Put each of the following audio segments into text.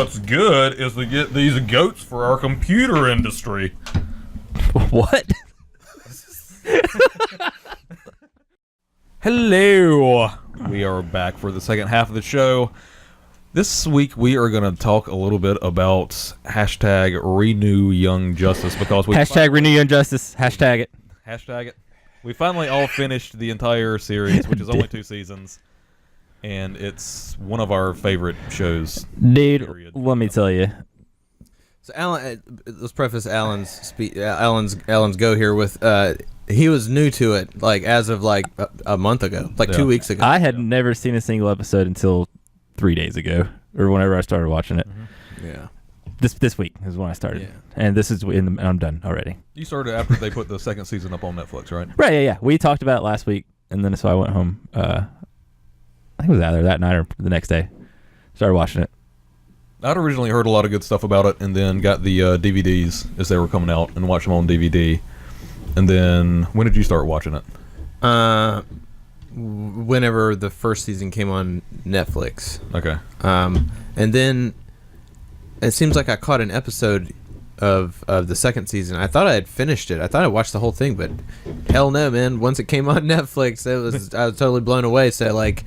what's good is to get these goats for our computer industry. What? Hello. We are back for the second half of the show. This week we are going to talk a little bit about hashtag Renew Young Justice because we hashtag Renew Young Justice. Hashtag it. Hashtag it. We finally all finished the entire series, which is only 2 seasons, and it's one of our favorite shows. Dude, period. let me tell you. So Alan, let's preface Alan's go here with he was new to it like as of like a month ago, like 2 weeks ago. I had never seen a single episode until 3 days ago, or whenever I started watching it. Mm-hmm. Yeah. This week is when I started, and I'm done already. You started after they put the second season up on Netflix, right? Right, yeah. We talked about it last week, and then so I went home. I think it was either that night or the next day. Started watching it. I'd originally heard a lot of good stuff about it, and then got the DVDs as they were coming out and watched them on DVD. And then, when did you start watching it? Whenever the first season came on Netflix. Okay. And then it seems like I caught an episode of the second season. I thought I had finished it. I thought I watched the whole thing, but hell no, man. Once it came on Netflix, I was totally blown away. So like,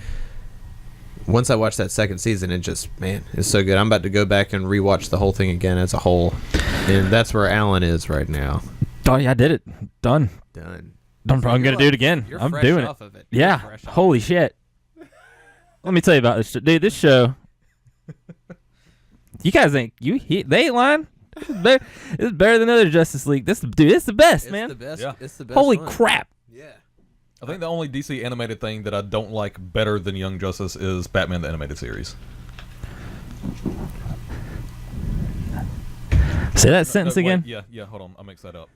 once I watched that second season, it just, man, it's so good. I'm about to go back and rewatch the whole thing again as a whole, and that's where Alan is right now. Oh yeah, I did it. Done. I'm gonna do it again. I'm doing it. Of it. Yeah. Holy shit. Let me tell you about this, dude. This show. You guys ain't they ain't lying. It's better than other Justice League. It's the best, man. It's the best. Yeah. It's the best. Holy one. crap. Yeah. I think the only DC animated thing that I don't like better than Young Justice is Batman the Animated Series. Say that sentence again. Wait, yeah, hold on. I'll mix that up.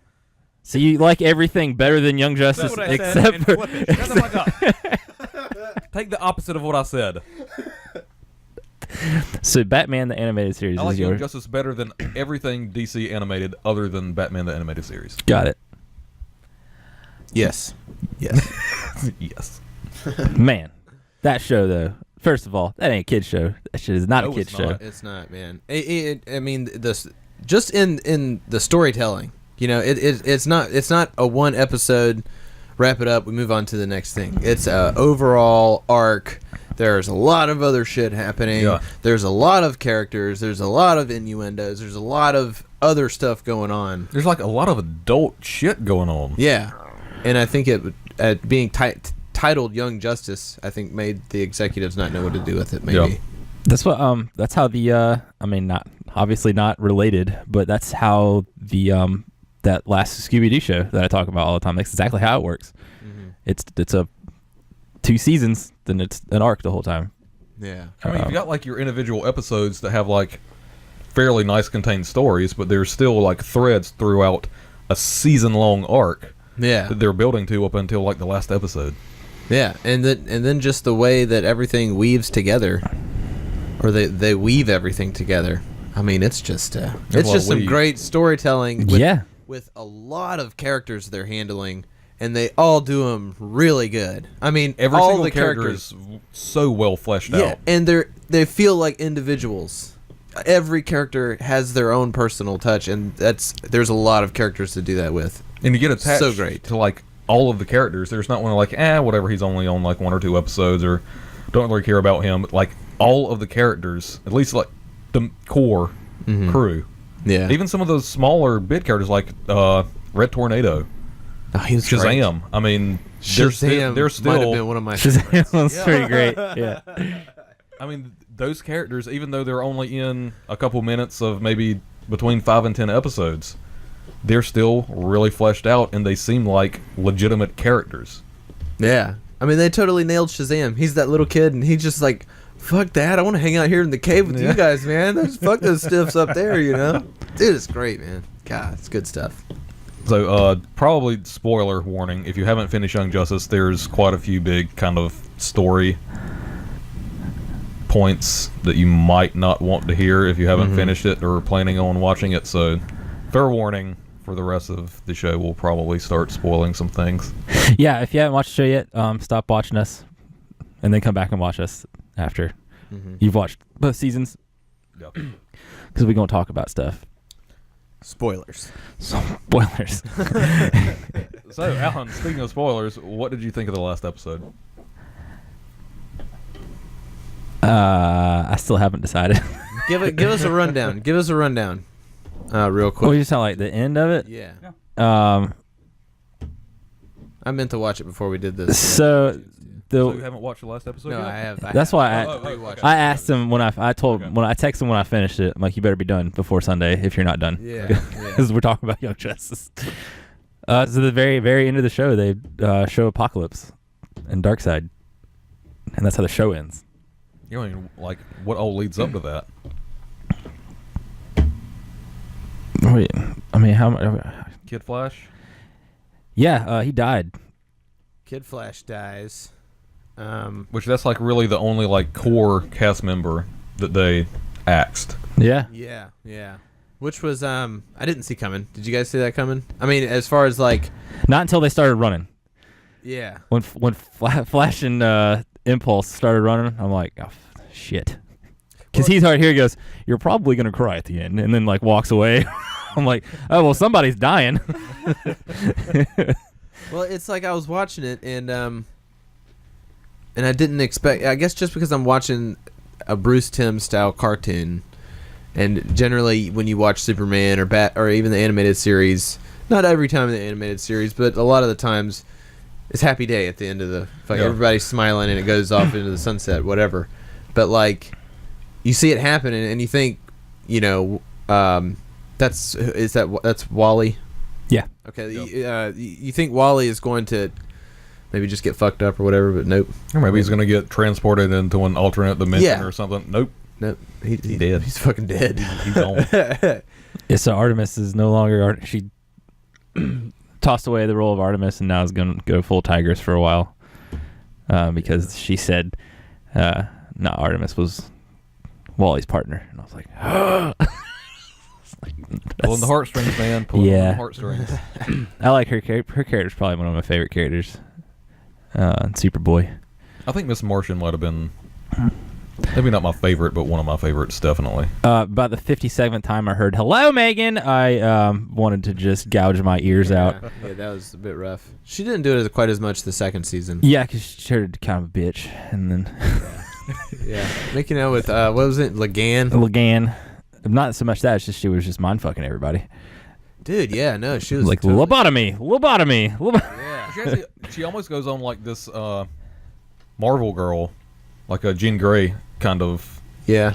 So you like everything better than Young Justice except for... Shut the fuck up. Take the opposite of what I said. So Batman the Animated Series I like is Young yours. Justice better than everything DC animated other than Batman the Animated Series. Got it. Yes. Yes. Man, that show though. First of all, that ain't a kid's show. That shit is not a kid's show. It's not, man. I mean, just in the storytelling, you know, it's not a one episode, wrap it up, we move on to the next thing. It's a overall arc. There's a lot of other shit happening. Yeah. There's a lot of characters. There's a lot of innuendos. There's a lot of other stuff going on. There's like a lot of adult shit going on. Yeah, and I think it being titled Young Justice, I think made the executives not know what to do with it. Maybe. Yeah. That's what that's how the I mean, not obviously not related, but that's how the that last Scooby-Doo show that I talk about all the time, that's exactly how it works. Mm-hmm. It's a 2 seasons, then it's an arc the whole time. Yeah. I mean, you've got like your individual episodes that have like fairly nice contained stories, but there's still like threads throughout a season-long arc. Yeah. That they're building to up until like the last episode. Yeah, and then just the way that everything weaves together, or they weave everything together. I mean, it's just some great storytelling. With a lot of characters they're handling, and they all do them really good. I mean, Every all single the character characters is so well fleshed out. and they feel like individuals. Every character has their own personal touch, and there's a lot of characters to do that with. And you get attached So great. to like all of the characters. There's not one like, whatever, he's only on like 1 or 2 episodes, or don't really care about him. But like all of the characters, at least like the core crew. Yeah. Even some of those smaller bit characters like Red Tornado, Oh, he was Shazam. great. I mean, Shazam they're might have been still. one of my favorites. Shazam was pretty great. Yeah. I mean, those characters, even though they're only in a couple minutes of maybe between 5 and 10 episodes, they're still really fleshed out, and they seem like legitimate characters. Yeah. I mean, they totally nailed Shazam. He's that little kid, and he's just like, fuck that. I want to hang out here in the cave with you guys, man. Fuck those stiffs up there, you know? Dude, it's great, man. God, it's good stuff. So, probably spoiler warning, if you haven't finished Young Justice, there's quite a few big kind of story points that you might not want to hear if you haven't finished it or are planning on watching it. So, fair warning, for the rest of the show, we'll probably start spoiling some things. Yeah, if you haven't watched the show yet, stop watching us and then come back and watch us after you've watched both seasons. Yeah. because we're gonna talk about stuff. Spoilers. Spoilers. So, Alan, speaking of spoilers, what did you think of the last episode? I still haven't decided. Give us a rundown. Give us a rundown. Real quick. Well, you sound like the end of it. Yeah. Um. I meant to watch it before we did this. So So you haven't watched the last episode No, yet? I have. that's why I asked him when I texted him when I finished it. I'm like, you better be done before Sunday if you're not done. Yeah. Because we're talking about Young Justice. So the very, very end of the show, they show Apocalypse and Darkseid, and that's how the show ends. You don't even, like, what all leads up to that? Wait, I mean, how? Kid Flash? Yeah, he died. Kid Flash dies. Which that's, like, really the only, like, core cast member that they axed. Yeah. Yeah. Which was I didn't see coming. Did you guys see that coming? I mean, as far as like, Not until they started running. yeah. When Flash and Impulse started running, I'm like, oh, shit. Because he's right here. He goes, "You're probably gonna cry at the end," and then like walks away. I'm like, oh well, somebody's dying. Well, it's like I was watching it and I didn't expect. I guess just because I'm watching a Bruce Timm style cartoon, and generally when you watch Superman or even the animated series, not every time in the animated series, but a lot of the times, it's happy day at the end of the. Like Yeah. Everybody's smiling and it goes off into the sunset, whatever. But like, you see it happen and you think, that's Wally. Yeah. Okay, Yep. you think Wally is going to maybe just get fucked up or whatever, but nope. Or maybe he's going to get transported into an alternate dimension Yeah. or something. Nope. Nope. He's dead. He's fucking dead. He's gone. Yeah, so Artemis is no longer. She tossed away the role of Artemis and now is going to go full Tigress for a while because she said not Artemis was Wally's partner. And I was like, Pulling the heartstrings, man. Pulling Yeah. the heartstrings. I like her character. Her character's probably one of my favorite characters. Superboy. I think Miss Martian might have been maybe not my favorite, but one of my favorites, definitely. About the 57th time I heard "Hello, Megan," I wanted to just gouge my ears out. Yeah, that was a bit rough. She didn't do it quite as much the second season. Yeah, because she heard kind of a bitch, and then Yeah. Making out with, what was it, Lagan? Lagan. Not so much that, it's just she was just mind fucking everybody. Dude, yeah, no, she was Like totally- lobotomy. Yeah. She almost goes on like this Marvel girl, like a Jean Grey kind of Yeah.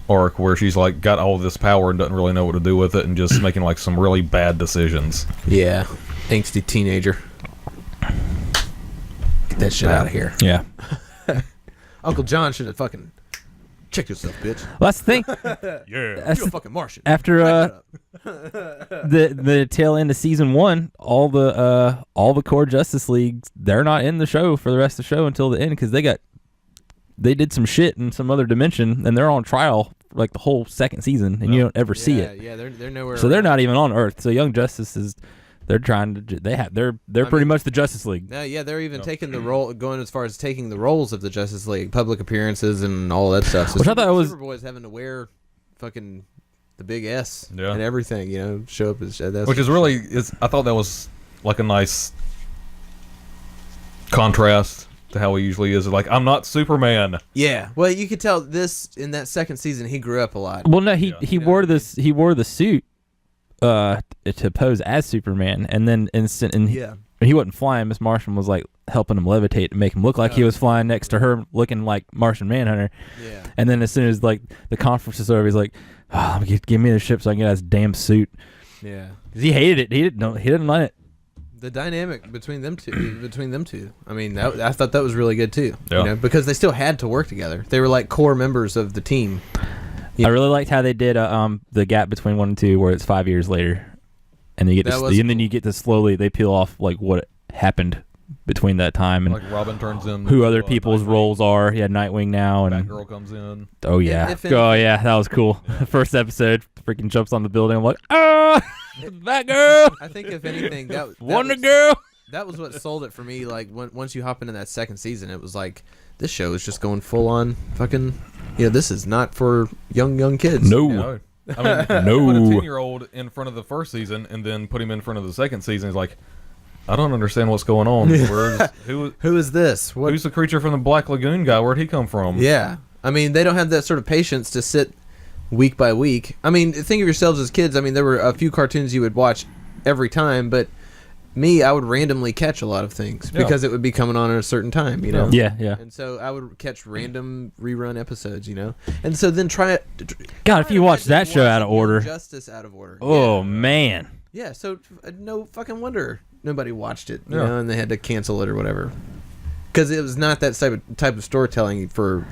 arc where she's like got all this power and doesn't really know what to do with it and just making like some really bad decisions. Yeah. Angsty teenager. Get that shit out of here. Yeah. Uncle John should have fucking check yourself, bitch. Well, that's the thing. Yeah. That's You're a fucking Martian. after Back it up. the tail end of season 1, all the core Justice Leagues, they're not in the show for the rest of the show until the end because they did some shit in some other dimension and they're on trial like the whole second season and you don't ever see it. Yeah, they're nowhere. So they're around. not even on Earth. So Young Justice is they're trying to they're pretty much the Justice League. No, yeah, they're even taking the role, going as far as taking the roles of the Justice League, public appearances and all that stuff. So Which I thought was- Superboy's having to wear fucking the big S Yeah. and everything, show up as that's Which is really I thought that was like a nice contrast to how he usually is. Like, I'm not Superman. yeah. Well, you could tell this in that second season he grew up a lot. Well, no, he Yeah. wore this he wore the suit to pose as Superman and then he wasn't flying. Miss Martian was like helping him levitate and make him look like he was flying next to her, looking like Martian Manhunter. Yeah. And then as soon as like the conference is over, he's like, "Oh, give me the ship so I can get his damn suit." Yeah. 'Cause he hated it. He didn't like it. The dynamic between them two. I mean, I thought that was really good too. Yeah. Because they still had to work together. They were like core members of the team. Yeah. I really liked how they did the gap between 1 and 2, where it's 5 years later, and then you get That was then you get to slowly they peel off like what happened between that time and Like Robin turns in who other people's Nightwing, roles are. He had Nightwing now, and Batgirl comes in. oh yeah, If oh yeah, that was cool. The first episode, freaking jumps on the building. I'm like, Batgirl, I think if anything, that Wonder was, Girl. that was what sold it for me. Like once you hop into that second season, it was like this show is just going full on fucking this is not for young kids. No. You know? I mean, No. put a 10-year-old in front of the first season and then put him in front of the second season. He's like, I don't understand what's going on. Who is this? What? Who's the creature from the Black Lagoon guy? Where'd he come from? Yeah. I mean, they don't have that sort of patience to sit week by week. I mean, think of yourselves as kids. I mean, there were a few cartoons you would watch every time, but me, I would randomly catch a lot of things because it would be coming on at a certain time, you know? Yeah. And so I would catch random rerun episodes, you know? And so then God, if you watch that show out of order. Justice out of order. Oh, man. Yeah, so no fucking wonder nobody watched it, you Yeah. know, and they had to cancel it or whatever. Because it was not that type of storytelling for,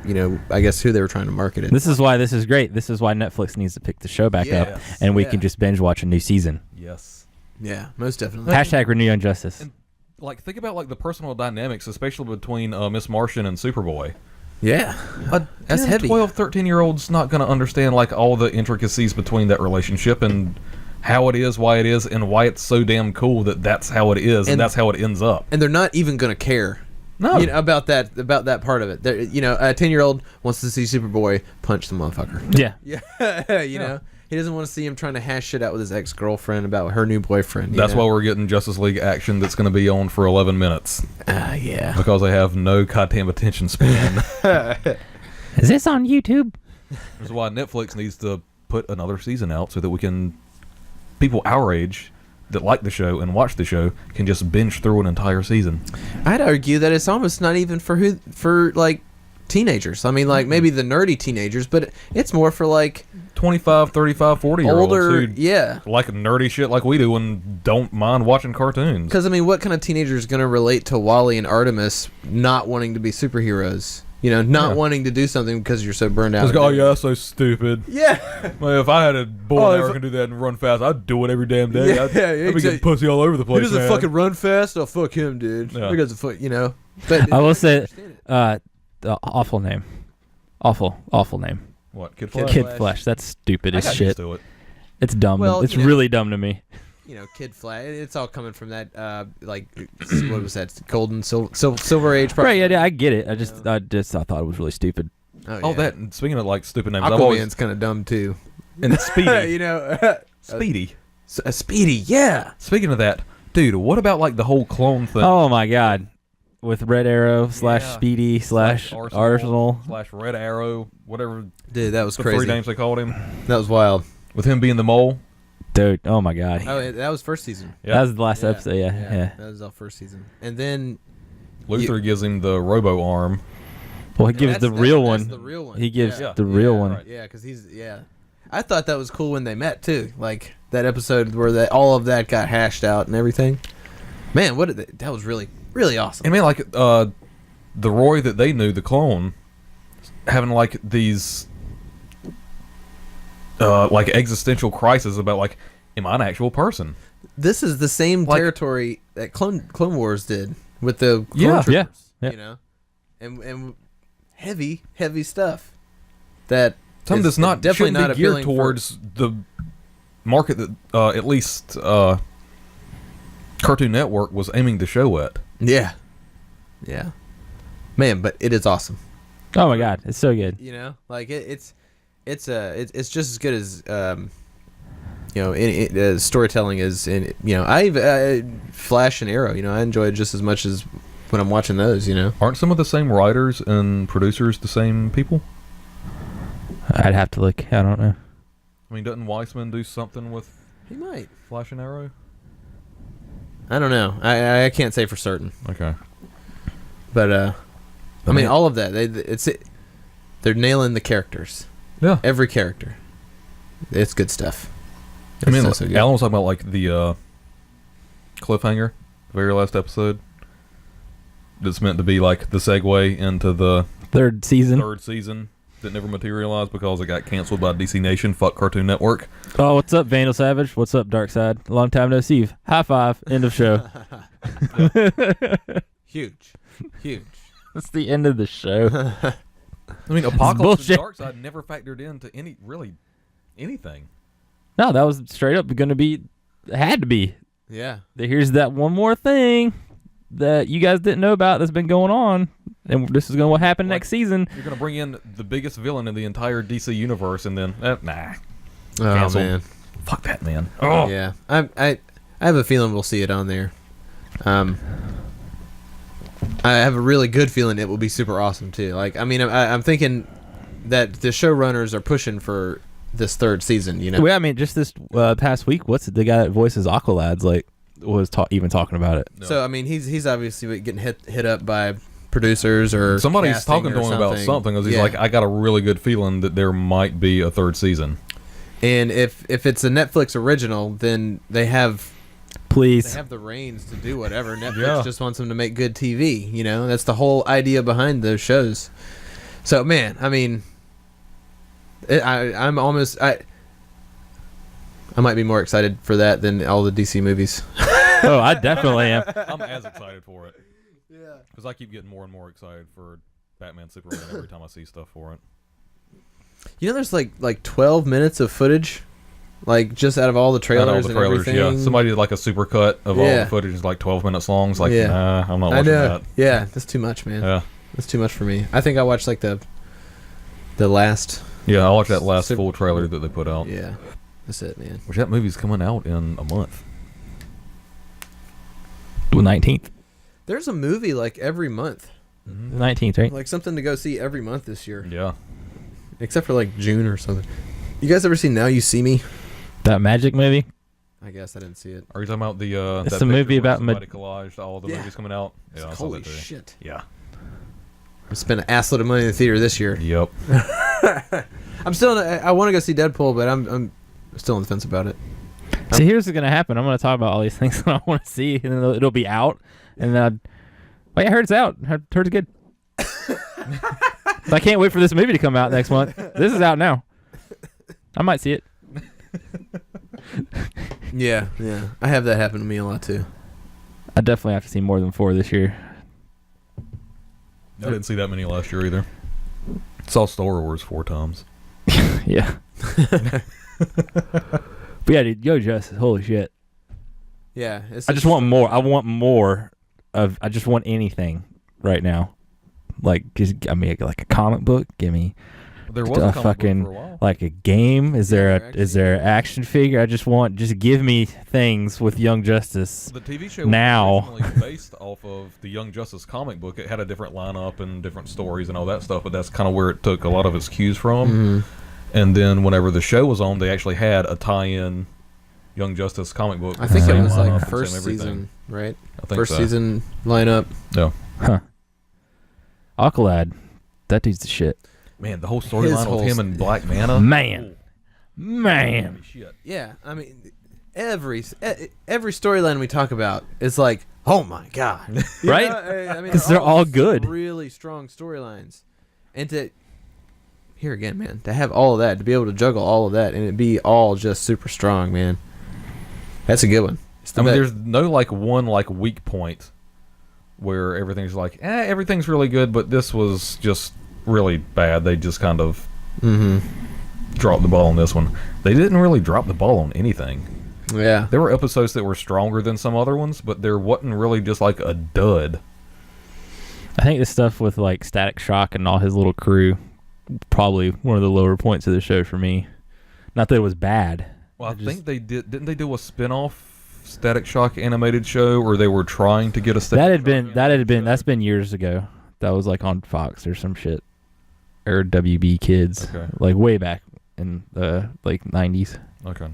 I guess who they were trying to market it. This is why this is great. This is why Netflix needs to pick the show back up, Yes. and we can just binge watch a new season. Yes. Yeah, most definitely. Hashtag Renew Young Justice. And, think about the personal dynamics, especially between Miss Martian and Superboy. Yeah. That's heavy. 12, 13-year-old's not going to understand all the intricacies between that relationship and how it is, why it is, and why it's so damn cool that that's how it is and that's how it ends up. And they're not even going to care. No. About that part of it. A 10-year-old wants to see Superboy punch the motherfucker. Yeah. Yeah. you know. He doesn't want to see him trying to hash shit out with his ex-girlfriend about her new boyfriend. That's why we're getting Justice League action that's going to be on for 11 minutes. Yeah. Because they have no goddamn attention span. Is this on YouTube? That's why Netflix needs to put another season out so that people our age that like the show and watch the show can just binge through an entire season. I'd argue that it's almost not even for teenagers. I mean, maybe the nerdy teenagers, but it's more for 25, 35, 40-year-olds older, who yeah. like nerdy shit like we do and don't mind watching cartoons. Because, I mean, what kind of teenager is going to relate to Wally and Artemis not wanting to be superheroes? Not wanting to do something because you're so burned out. Just go, oh, yeah, that's so stupid. Yeah. Well, if I had a boy and arrow can do that and run fast, I'd do it every damn day. I'd be getting pussy all over the place. He doesn't man. fucking run fast. Oh, fuck him, dude. Yeah. He doesn't But I will say, the awful name. Awful name. What, Kid Flash? Kid Flash. That's stupid I as got shit. used to it. It's dumb. Well, It's really dumb to me. Kid Flash. It's all coming from that, what was that? Golden Silver Age. Probably. Right, yeah, I get it. I thought it was really stupid. Oh, that, and speaking of stupid names, I've always... Aquaman's kind of dumb too. And Speedy. Speedy. Speedy. Speedy, yeah. Speaking of that, dude, what about the whole clone thing? Oh my god. With Red Arrow / Speedy / Arsenal / Red Arrow, whatever Dude, that was the crazy. 3 names they called him. That was wild. With him being the mole. Dude, oh my god. Oh, that was first season. Yeah. That was the last episode, yeah. That was our first season. And then Luther gives him the robo arm. Well, he gives the real one. That's the real one. He gives Yeah. the real one. Right. Yeah, because I thought that was cool when they met too. That episode where all of that got hashed out and everything. Man, that was really, really awesome. And man, the Roy that they knew, the clone, having these existential crisis about am I an actual person? This is the same territory that Clone Wars did with the clone troopers, yeah. and heavy stuff. That Something that's not definitely shouldn't not be geared appealing towards the market that at least Cartoon Network was aiming to show at. Yeah, man, but it is awesome. Oh my god, it's so good. It's just as good as storytelling is in. I Flash and Arrow. I enjoy it just as much as when I'm watching those. Aren't some of the same writers and producers the same people? I'd have to look. I don't know. I mean, doesn't Weissman do something with He might. Flash and Arrow? I don't know. I can't say for certain. Okay. But I mean, all of that. They're nailing the characters. Yeah. Every character. It's good stuff. I mean, so good. Alan was talking about the cliffhanger, the very last episode. That's meant to be the segue into the Third season. that never materialized because it got canceled by DC Nation. Fuck Cartoon Network. Oh, what's up, Vandal Savage? What's up, Darkseid? Long time no see. High five. End of show. Huge. That's the end of the show. I mean, Apocalypse and bullshit. Darkseid never factored into anything. No, that was straight up going to be. Had to be. Yeah. Here's that one more thing. that you guys didn't know about that's been going on, and this is going to happen next season. You're gonna bring in the biggest villain in the entire DC universe, and then nah, Oh canceled. man, Fuck that man. Oh yeah. I have a feeling we'll see it on there. I have a really good feeling it will be super awesome too. Like, I mean, I'm thinking that the showrunners are pushing for this third season. You know, Well, I mean, just this past week, what's the guy that voices Aqualad's like was even talking about it? so I mean, he's obviously getting hit up by producers or somebody's casting talking to or him about something because he's Yeah. like, I got a really good feeling that there might be a third season. And if it's a Netflix original, then they have Please. the reins to do whatever. Netflix Yeah. just wants them to make good TV. You know, that's the whole idea behind those shows. So man, I mean, I might be more excited for that than all the DC movies. Oh, I definitely am. I'm as excited for it. Yeah. Because I keep getting more and more excited for Batman Superman every time I see stuff for it. You know, there's like 12 minutes of footage, like just out of all the trailers, Not all the trailers, and everything. yeah. Somebody did like a super cut of all Yeah. the footage. It's like 12 minutes long. It's like, Yeah. nah, I'm not I watching know. that. Yeah, that's too much, man. Yeah. That's too much for me. I think I watched like the last. Yeah, I watched that last Super- full trailer that they put out. Yeah, that's it, man. Which that movie's coming out in a month. The 19th. There's a movie like every month, The 19th, right? like something to go see every month this year, Yeah. except for like June or something. You guys ever seen Now You See Me? That magic movie. I guess I didn't see it. Are you talking about the It's that the movie picture where about somebody collaged all the Yeah. movies coming out? Yeah, I saw Holy that today. shit! Yeah. I spent an assload of money in the theater this year. Yep. I'm still. I want to go see Deadpool, but I'm still on the fence about it. See, here's what's gonna happen. I'm gonna talk about all these things that I want to see, and then it'll be out, and then I heard it's out. I heard it's good. So I can't wait for this movie to come out next month. This is out now. I might see it. Yeah. I have that happen to me a lot too. I definitely have to see more than 4 this year. I didn't see that many last year either. Saw Star Wars 4 times. Yeah. But yeah, dude, Yo Justice, holy shit. Yeah. I just want more. I want more of. I just want anything right now. Like, just, I mean, like a comic book. Give me There was a a comic fucking book for a while. like a game. Is there Yeah, is there an action figure? I just give me things with Young Justice. The TV show Now. was originally based off of the Young Justice comic book. It had a different lineup and different stories and all that stuff, but that's kind of where it took a lot of its cues from. Mm-hmm. And then whenever the show was on, they actually had a tie-in Young Justice comic book. I think it Same was lineup, like same first everything. season, right? I think First so. season lineup. Yeah. Huh. Aqualad, that dude's the shit. Man, the whole His storyline whole with him and Black Manta. Man. Man. Holy shit. Yeah, I mean, every storyline we talk about is like, oh my god, You Right? know, I mean, 'Cause they're all good. really strong storylines, and to here again, man, to have all of that, to be able to juggle all of that, and it be all just super strong, man. That's a good one. It's the I mean, best. there's no like one like weak point where everything's like, everything's really good, but this was just really bad. They just kind of dropped the ball on this one. They didn't really drop the ball on anything. Yeah, There were episodes that were stronger than some other ones, but there wasn't really just like a dud. I think the stuff with like Static Shock and all his little crew, probably one of the lower points of the show for me. Not that it was bad. Well, I just- think they did. Didn't they do a spin-off Static Shock animated show, or they were trying to get a Static That had Shock been animated show? that's been years ago. That was like on Fox or some shit, or WB Kids, Okay. like way back in the like 90s, Okay.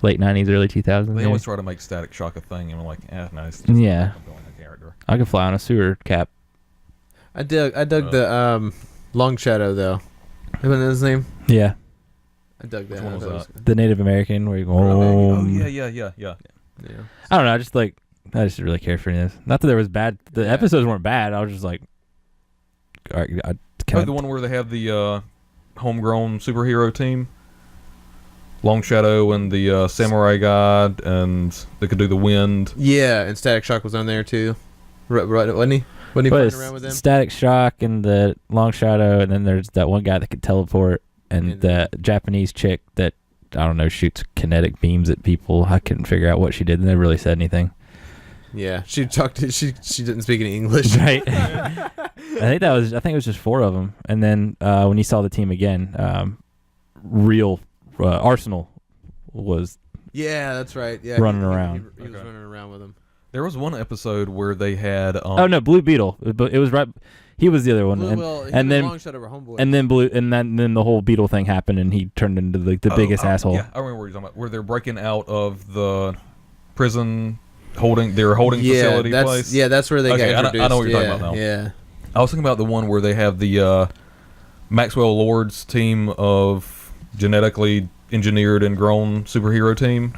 late 90s, early 2000s. They maybe. always try to make Static Shock a thing, and I'm like, no, it's just Yeah. a compelling character. I could fly on a sewer cap. I dug the Long Shadow though. Isn't that his name? Yeah, I dug that. Which one I was thought it that? the Native American where you go. Oh yeah. Yeah. I don't know. I just didn't really care for any of this. Not that there was bad. The Yeah. episodes weren't bad. I was just like, all right, I Oh, kind the one where they have the homegrown superhero team, Long Shadow and the samurai guy, and they could do the wind. Yeah, and Static Shock was on there too. Right, wasn't he? Wasn't he But playing around with them? Static Shock and the Long Shadow, and then there's that one guy that could teleport, and And- the Japanese chick that I don't know shoots kinetic beams at people. I couldn't figure out what she did. They never really said anything. Yeah, she didn't speak any English. Right. I think it was just 4 of them. And then when you saw the team again, real Arsenal was Yeah, that's right. Yeah, running around. He was running around with them. There was one episode where they had. Oh no, Blue Beetle. But it was right. He was the other one. And then long shot over Homeboy. and then Blue and then the whole Beetle thing happened, and he turned into the biggest asshole. Yeah, I remember what you're talking about. Where they're breaking out of the prison their holding facility place. Yeah, that's where they Okay, got introduced. I know what you're talking about now. Yeah. I was thinking about the one where they have the Maxwell Lord's team of genetically engineered and grown superhero team.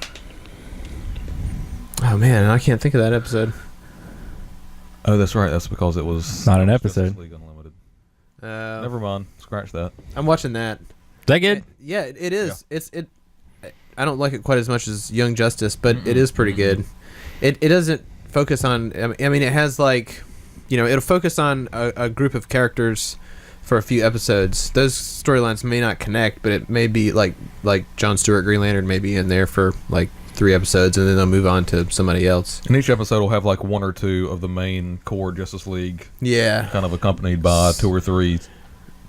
Oh man, I can't think of that episode. Oh, that's right. That's because it was Not an Justice episode. League Unlimited. Never mind. Scratch that. I'm watching that. Is that good? Yeah, it is. Yeah. I don't like it quite as much as Young Justice, but it is pretty good. It doesn't focus on. I mean, it has like, it'll focus on a group of characters for a few episodes. Those storylines may not connect, but it may be like Jon Stewart, Green Lantern, may be in there for like 3 episodes, and then they'll move on to somebody else. And each episode will have like 1 or 2 of the main core Justice League. Yeah. Kind of accompanied by 2 or 3.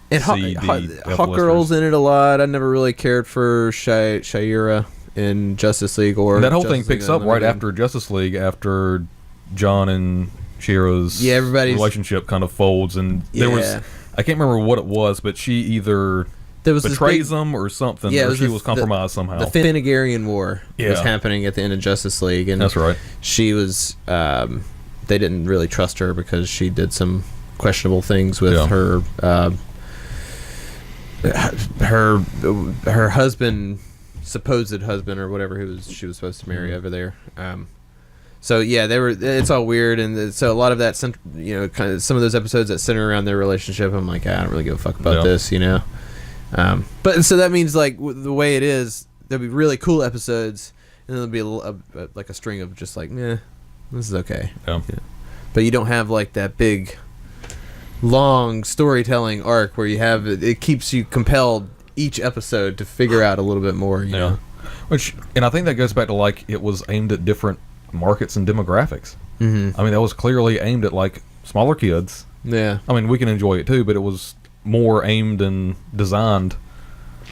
And Hawkgirl's in it a lot. I never really cared for Shayera in Justice League or. And that whole Justice thing picks League up right after Justice League, after John and Shira's relationship kind of folds, and there was, I can't remember what it was, but she either betrays them or something, or she was compromised somehow. The Finnegan War was happening at the end of Justice League, and that's right. She was, they didn't really trust her because she did some questionable things with her husband, supposed husband or whatever she was supposed to marry over there. So yeah, it's all weird, and so a lot of that, kind of some of those episodes that center around their relationship, I'm like, I don't really give a fuck about this, But so that means like the way it is, there'll be really cool episodes, and there'll be like a string of just like, this is okay. Yeah. But you don't have like that big, long storytelling arc where you have it keeps you compelled each episode to figure out a little bit more. You know? And I think that goes back to like it was aimed at different markets and demographics. Mm-hmm. I mean, that was clearly aimed at like smaller kids. Yeah. I mean, we can enjoy it too, but it was more aimed and designed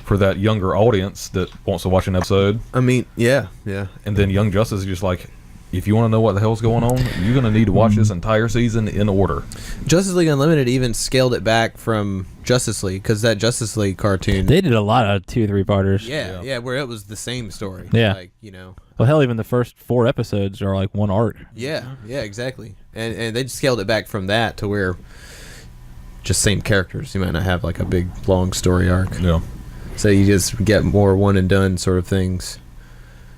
for that younger audience that wants to watch an episode. I mean, yeah. And then Young Justice is just like, if you want to know what the hell's going on, you're going to need to watch this entire season in order. Justice League Unlimited even scaled it back from Justice League, because that Justice League cartoon, they did a lot of 2 or 3 parters. Yeah, where it was the same story. Yeah. Like, Well, hell, even the first 4 episodes are like one arc. Yeah, exactly. And they scaled it back from that to where just same characters. You might not have like a big long story arc. Yeah. So you just get more one and done sort of things.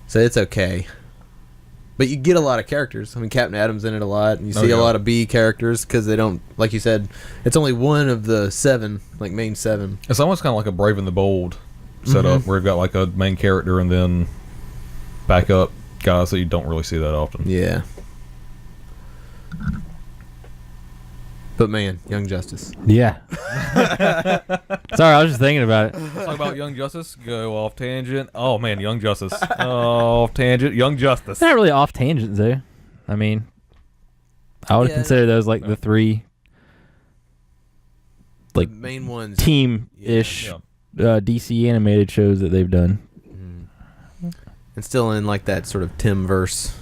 So it's okay. But you get a lot of characters. I mean, Captain Atom's in it a lot, and you see a lot of B characters because they don't, like you said, it's only one of the 7, like main 7. It's almost kind of like a Brave and the Bold setup, where you've got like a main character and then backup guys that you don't really see that often. Yeah. But man, Young Justice. Yeah. Sorry, I was just thinking about it. Let's talk about Young Justice. Go off tangent. Oh man, Young Justice. Off tangent. Young Justice. It's not really off tangent though. I mean, I would consider those like the 3 like the main ones, team-ish DC animated shows that they've done. And still in like that sort of Tim-verse,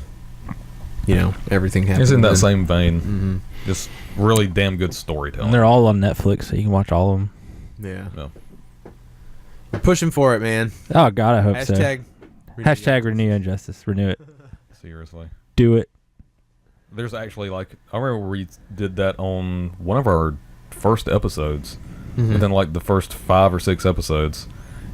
everything happens. It's in that same vein. Mm-hmm. Just really damn good storytelling. And they're all on Netflix, so you can watch all of them. Yeah. We're pushing for it, man. Oh, God, I hope Hashtag renew Young Justice. Renew it. Seriously. Do it. There's actually like, I remember we did that on one of our first episodes, within like the first 5 or 6 episodes,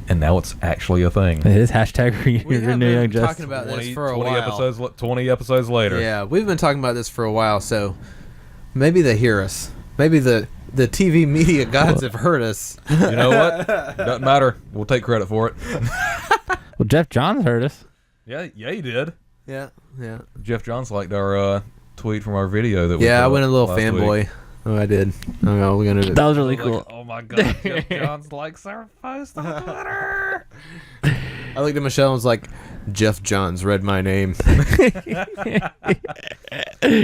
and now it's actually a thing. It is hashtag renew Young Justice. Talking about this for a while. 20 episodes later. Yeah, we've been talking about this for a while, so maybe they hear us. Maybe the TV media gods have heard us. You know what? Doesn't matter. We'll take credit for it. Well, Jeff Johns heard us. Yeah, he did. Yeah. Jeff Johns liked our tweet from our video that we I went a little fanboy. Week. Oh, I did. Oh, we're gonna. That was really cool. Like, oh my God, Jeff Johns likes our post on Twitter. I looked at Michelle and was like, Jeff Johns read my name. We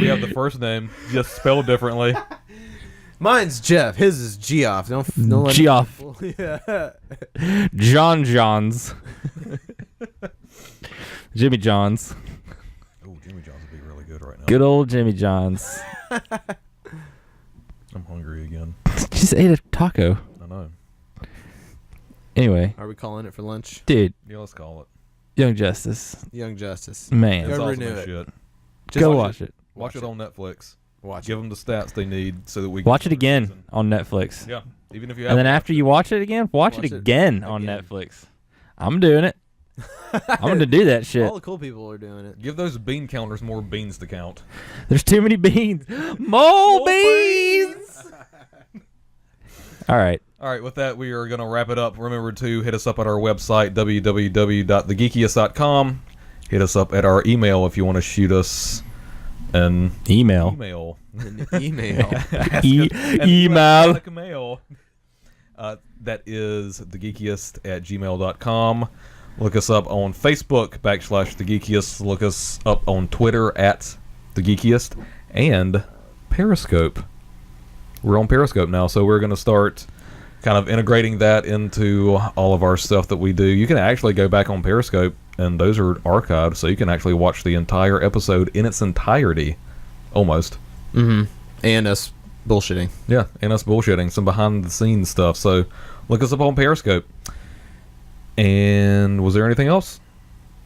have the first name just spelled differently. Mine's Jeff. His is Geoff. Don't let Geoff. Yeah. Johns. Jimmy Johns. Oh, Jimmy John's would be really good right now. Good old Jimmy Johns. I'm hungry again. Just ate a taco. I know. Anyway, Are we calling it for lunch? dude, Yeah, let's call it. Young Justice. Young Justice. Man, It's Go awesome renew as it. shit. go watch it. Watch it on Netflix. Watch Give them the stats they need so that we can Watch it start a again season. on Netflix. Yeah, even if you And then haven't after you watch it again, watch it again on Netflix. I'm doing it. I'm going to do that shit. All the cool people are doing it. give those bean counters more beans to count. There's too many beans. More beans. All right. All right, with that, we are going to wrap it up. Remember to hit us up at our website, www.thegeekiest.com. Hit us up at our email if you want to shoot us an Email. email. An email. Email. Mail. That is thegeekiest@gmail.com. Look us up on Facebook, /thegeekiest. Look us up on Twitter at thegeekiest. And Periscope. We're on Periscope now, so we're going to start kind of integrating that into all of our stuff that we do. You can actually go back on Periscope, and those are archived, so you can actually watch the entire episode in its entirety, almost. Mm-hmm. And us bullshitting. Yeah, and us bullshitting, some behind-the-scenes stuff. So look us up on Periscope. And was there anything else?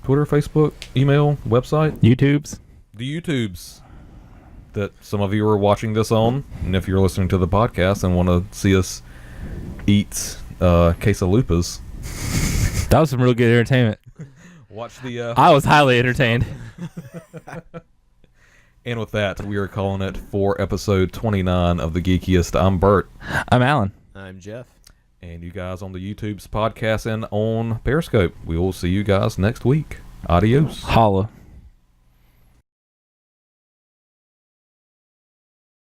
Twitter, Facebook, email, website? YouTubes. The YouTubes that some of you are watching this on, and if you're listening to the podcast and want to see us eat quesalupas, That was some real good entertainment. watch the... I was highly entertained. And with that, we are calling it for episode 29 of The Geekiest. I'm Bert. I'm Alan. I'm Jeff. And you guys on the YouTube's podcast and on Periscope. We will see you guys next week. Adios. Holla.